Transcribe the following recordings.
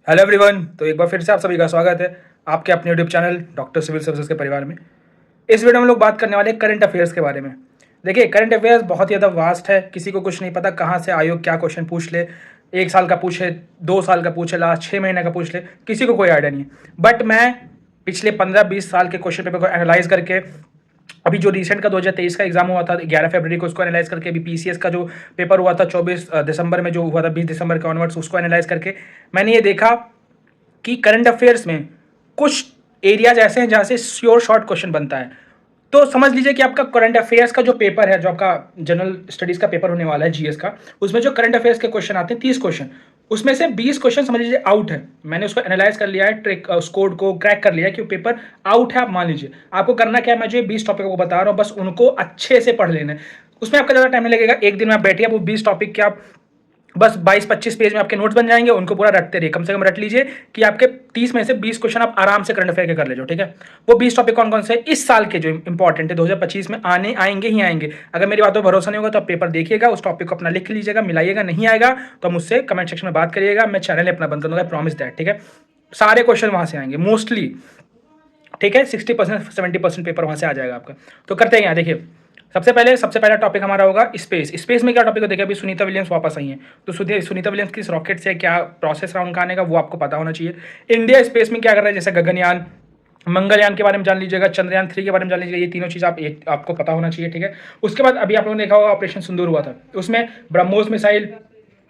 Hello everyone. तो एक बार फिर से आप सभी का स्वागत है आपके अपने YouTube channel doctor civil services के परिवार में। इस वीडियो में हम लोग बात करने वाले करंट अफेयर्स के बारे में। देखिए, करंट अफेयर्स बहुत ही ज़्यादा वास्ट है, किसी को कुछ नहीं पता कहाँ से आयोग क्या क्वेश्चन पूछ ले। 1 साल का पूछे, 2 साल का पूछे, लास्ट 6 महीने का पूछ ले, किसी को कोई आइडिया नहीं है। बट मैं पिछले 15-20 साल के क्वेश्चन पेपर को एनालाइज करके, अभी जो रिसेंट का 2023 का एग्जाम हुआ था 11 फरवरी को, उसको एनालाइज करके, अभी पीसीएस का जो पेपर हुआ था 24 दिसंबर में जो हुआ था, 20 दिसंबर के ऑनवर्ड्स, उसको एनालाइज करके मैंने ये देखा कि करंट अफेयर्स में कुछ एरियाज ऐसे हैं जहां से श्योर शॉर्ट क्वेश्चन बनता है। तो समझ लीजिए कि आपका करंट अफेयर्स का जो पेपर है, जो आपका जनरल स्टडीज का पेपर होने वाला है जीएस का, उसमें जो करंट अफेयर्स के क्वेश्चन आते हैं 30 क्वेश्चन, उसमें से 20 क्वेश्चन समझ लीजिए आउट है। मैंने उसको एनालाइज कर लिया है, ट्रिक उस कोड को क्रैक कर लिया है कि वो पेपर आउट है। आप मान लीजिए, आपको करना क्या है, मैं जो 20 टॉपिक को बता रहा हूँ बस उनको अच्छे से पढ़ लेना है। उसमें आपका ज़्यादा टाइम नहीं लगेगा, एक दिन में आप बैठिए, वो 20 टॉपिक के आप बस 22-25 पेज में आपके नोट्स बन जाएंगे, उनको पूरा रटते रहिए। कम से कम रट लीजिए कि आपके 30 में से 20 क्वेश्चन आप आराम से करंट अफेयर के कर ले जाओ, ठीक है। वो 20 टॉपिक कौन कौन से इस साल के जो इंपॉर्टेंट है, 2025 में आएंगे ही आएंगे। अगर मेरी बातों पर भरोसा नहीं होगा तो आप पेपर देखिएगा, उस टॉपिक को अपना लिख लीजिएगा, मिलाइएगा। नहीं आएगा तो मुझसे कमेंट सेक्शन में बात करिएगा, मैं चैनल अपना बंद कर दूंगा, प्रॉमिस दैट, ठीक है। सारे क्वेश्चन वहां से आएंगे मोस्टली, ठीक है। 60% 70% पेपर वहां से आ जाएगा आपका। तो करते हैं यहाँ, देखिए सबसे पहला टॉपिक हमारा होगा स्पेस। स्पेस में क्या टॉपिक हो, देखिए अभी सुनीता विलियम्स वापस आई हैं, तो सुनीता विलियम्स किस रॉकेट से क्या प्रोसेस रहा उनका आने का, वो आपको पता होना चाहिए। इंडिया स्पेस में क्या कर रहा है, जैसे गगनयान, मंगलयान के बारे में जान लीजिएगा, चंद्रयान 3 के बारे में जान लीजिएगा। ये तीनों चीज़ आपको पता होना चाहिए, ठीक है। उसके बाद अभी आप लोगों ने देखा होगा ऑपरेशन सिंदूर हुआ था, उसमें BrahMos missile,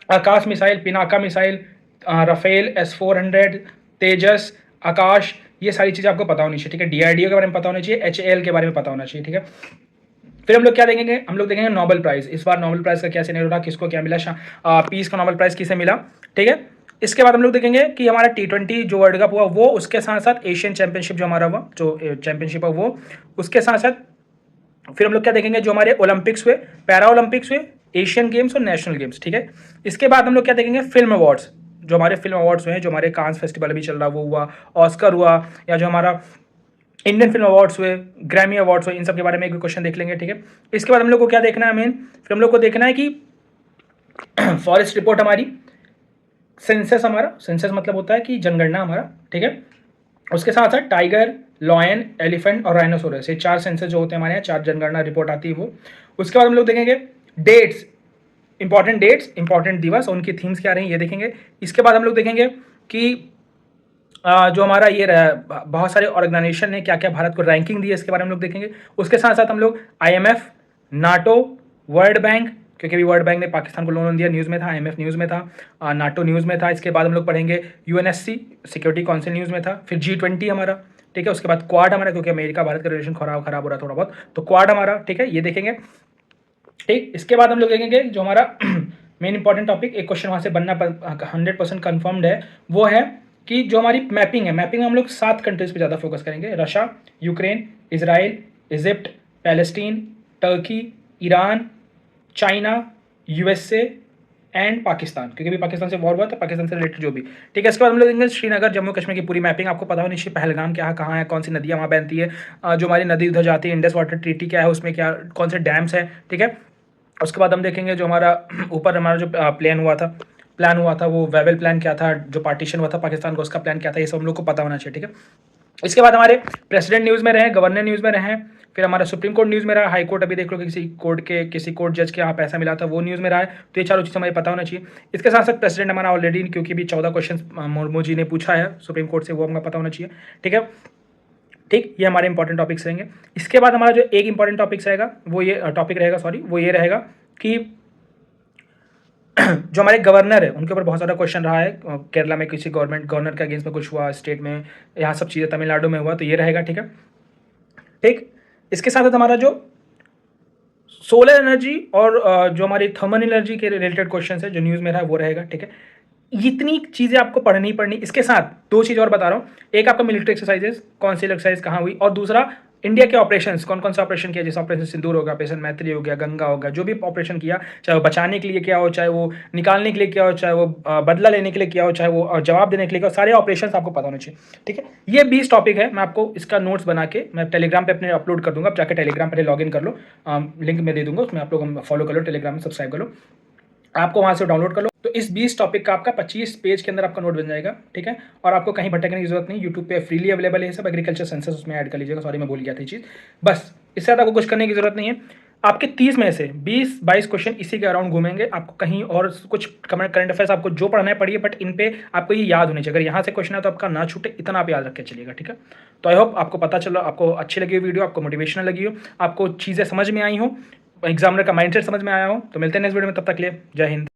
Akash missile, Pinaka missile, Rafale S-400, Tejas, Akash, ये सारी चीज़ें आपको पता होनी चाहिए, ठीक है। डीआरडीओ के बारे में पता होना चाहिए, HAL के बारे में पता होना चाहिए, ठीक है। फिर हम लोग क्या देखेंगे, हम लोग देखेंगे नोबेल प्राइज। इस बार नोबेल प्राइज का क्या सिनेरियो रहा, किसको क्या मिला, पीस का नोबेल प्राइज किसे मिला, ठीक है। इसके बाद हम लोग देखेंगे कि हमारा T20 जो वर्ल्ड कप हुआ वो, उसके साथ साथ एशियन चैंपियनशिप जो हमारा हुआ, जो चैंपियनशिप है वो, उसके साथ साथ फिर हम लोग क्या देखेंगे, जो हमारे ओलंपिक्स हुए, पैरा ओलंपिक्स हुए, एशियन गेम्स और नेशनल गेम्स, ठीक है। इसके बाद हम लोग क्या देखेंगे, फिल्म अवार्ड्स, जो हमारे फिल्म अवार्ड्स हुए हैं, जो हमारे कांस फेस्टिवल अभी चल रहा वो हुआ, ऑस्कर हुआ, या जो हमारा इंडियन फिल्म अवार्ड्स हुए, ग्रैमी अवार्ड्स हुए, इन सब के बारे में एक भी क्वेश्चन देख लेंगे, ठीक है। इसके बाद हम लोग को क्या देखना है मेन, फिर हम लोग को देखना है कि फॉरेस्ट रिपोर्ट हमारी, सेंसस हमारा, सेंसस मतलब होता है कि जनगणना हमारा, ठीक है। उसके साथ साथ टाइगर, लॉयन, एलिफेंट और राइनोसोरस, ये 4 सेंसस जो होते हैं हमारे यहाँ, 4 जनगणना रिपोर्ट आती है वो। उसके बाद हम लोग देखेंगे डेट्स, इंपॉर्टेंट दिवस, उनकी थीम्स क्या रही ये देखेंगे। इसके बाद हम लोग देखेंगे कि जो हमारा ये रहा, बहुत सारे ऑर्गेनाइजेशन ने क्या क्या भारत को रैंकिंग दी है, इसके बारे में हम लोग देखेंगे। उसके साथ साथ हम लोग IMF, नाटो, वर्ल्ड बैंक, क्योंकि अभी वर्ल्ड बैंक ने पाकिस्तान को लोन दिया, न्यूज़ में था, IMF न्यूज़ में था, नाटो न्यूज़ में था। इसके बाद हम लोग पढ़ेंगे UNSC, सिक्योरिटी काउंसिल न्यूज़ में था। फिर G20 हमारा, ठीक है। उसके बाद क्वाड हमारा, क्योंकि अमेरिका भारत का रिलेशन खराब हो रहा थोड़ा बहुत, तो क्वाड हमारा, ठीक है, ये देखेंगे, ठीक। इसके बाद हम लोग देखेंगे जो हमारा मेन इंपॉर्टेंट टॉपिक, एक क्वेश्चन वहाँ से बनना 100% कन्फर्म्ड है, वो है कि जो हमारी मैपिंग है, मैपिंग में हम लोग 7 कंट्रीज पे ज़्यादा फोकस करेंगे, Russia, Ukraine, Israel, Egypt, Palestine, Turkey, Iran, China, USA and Pakistan, क्योंकि अभी पाकिस्तान से वॉर हुआ था, पाकिस्तान से रिलेटेड जो भी, ठीक है। इसके बाद हम लोग देखेंगे श्रीनगर, जम्मू कश्मीर की पूरी मैपिंग आपको पता होनी चाहिए, पहलगाम क्या है, कहाँ है, कौन सी नदियाँ वहाँ बहती है, जो हमारी नदी उधर जाती है, इंडस वाटर ट्रीटी क्या है, उसमें क्या कौन से डैम्स है, ठीक है। उसके बाद हम देखेंगे जो हमारा ऊपर हमारा जो प्लान हुआ था वो वेवल प्लान क्या था, जो पार्टीशन हुआ था पाकिस्तान को, उसका प्लान क्या था, ये सब हम लोग को पता होना चाहिए, ठीक है। इसके बाद हमारे प्रेसिडेंट न्यूज़ में रहे, गवर्नर न्यूज़ में रहे, फिर हमारा सुप्रीम कोर्ट न्यूज़ में रहा, हाई कोर्ट अभी देख लो कि किसी कोर्ट जज के यहाँ पैसा मिला था, वो न्यूज़ में रहा है। तो ये चारों चीज़ हमें पता होना चाहिए। इसके साथ साथ प्रेसिडेंट हमारा ऑलरेडी, क्योंकि भी 14 क्वेश्चन मुर्मू जी ने पूछा है सुप्रीम कोर्ट से, वो हमें पता होना चाहिए, ठीक है। ठीक, ये हमारे इंपॉर्टेंट टॉपिक्स रहेंगे। इसके बाद हमारा जो एक इंपॉर्टेंट टॉपिक्स रहेगा वो ये रहेगा कि जो हमारे गवर्नर है उनके ऊपर बहुत सारा क्वेश्चन रहा है, केरला में किसी गवर्नर के अगेंस्ट में कुछ हुआ, स्टेट में, यहाँ सब चीज़ें तमिलनाडु में हुआ, तो ये रहेगा, ठीक है। ठीक, इसके साथ साथ हमारा जो सोलर एनर्जी और जो हमारी थर्मल एनर्जी के रिलेटेड क्वेश्चन है जो न्यूज़ में रहा है वो रहेगा, ठीक है। इतनी चीज़ें आपको पढ़नी पड़नी। इसके साथ 2 चीज़ और बता रहा हूँ, एक आपका मिलिट्री एक्सरसाइजेस, कौन सी एक्सरसाइज कहाँ हुई, और दूसरा इंडिया के ऑपरेशंस, कौन कौन सा ऑपरेशन किया, जैसे ऑपरेशन सिंदूर हो गया, ऑपरेशन मैत्री हो गया, गंगा हो गया, जो भी ऑपरेशन किया, चाहे वो बचाने के लिए किया हो, चाहे वो निकालने के लिए किया हो, चाहे वो बदला लेने के लिए किया हो, चाहे वो जवाब देने के लिए किया हो, सारे ऑपरेशन आपको पता होने चाहिए, ठीक है। ये 20 टॉपिक है, मैं आपको इसका नोट्स बना के मैं टेलीग्राम पे अपने अपलोड कर दूंगा, आप जाकर टेलीग्राम पर लॉग इन कर लो, लिंक मैं दे दूंगा, उसमें आप लोग फॉलो कर लो, टेलीग्राम में सब्सक्राइब कर लो, आपको वहाँ से डाउनलोड कर लो। तो इस 20 टॉपिक का आपका 25 पेज के अंदर आपका नोट बन जाएगा, ठीक है। और आपको कहीं भटकने की जरूरत नहीं, यूट्यूब पे फ्रीली अवेलेबल है सब, एग्रीकल्चर सेंसस उसमें ऐड कर लीजिएगा, सॉरी मैं भूल गया था ये चीज़। बस इससे ज़्यादा आपको कुछ करने की जरूरत नहीं है। आपके 30 में से 20-22 क्वेश्चन इसी के अराउंड घूमेंगे, आपको कहीं और कुछ करंट अफेयर्स आपको जो पढ़ना है पढ़िए, बट इन पे आपको ये याद होनी चाहिए। अगर यहाँ से क्वेश्चन है तो आपका ना छूटे, इतना आप याद रख के चलिएगा, ठीक है। तो आई होप आपको पता चला, आपको अच्छी लगी वीडियो, आपको मोटिवेशनल लगी हो, आपको चीज़ें समझ में आई हो, एग्जामिनर का माइंडसेट समझ में आया हो। तो मिलते हैं नेक्स्ट वीडियो में, तब तक के लिए जय हिंद।